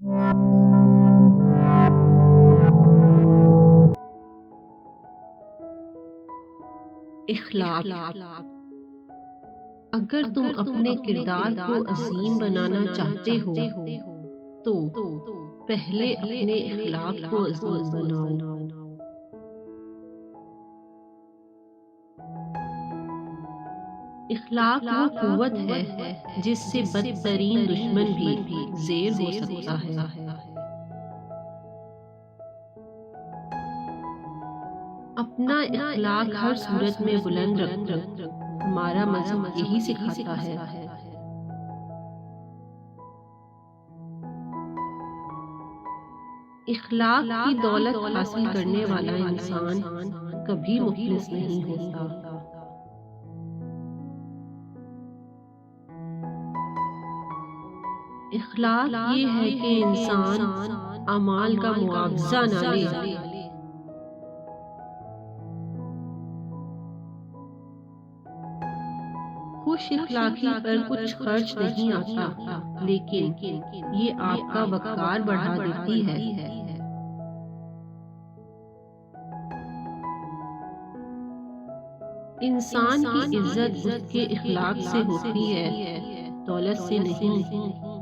اخلاق۔ اگر تم اپنے کردار کو عظیم بنانا چاہتے ہو تو پہلے اپنے اخلاق کو عظیم بناؤ۔ اخلاق وہ قوت ہے جس سے بدترین دشمن بھی زیر ہو سکتا ہے۔ اپنا اخلاق ہر صورت میں بلند رکھو، ہمارا مذہب یہی سکھاتا ہے۔ اخلاق کی دولت حاصل کرنے والا انسان کبھی مفلس نہیں ہوتا۔ اخلاق یہ ہے کہ انسان اعمال کا معاوضہ نہ لے۔ خوش اخلاقی پر کچھ خرچ نہیں آتا، لیکن یہ آپ کا وقار بڑھا دیتی ہے۔ انسان کی عزت اس کے اخلاق سے ہوتی ہے، دولت سے نہیں۔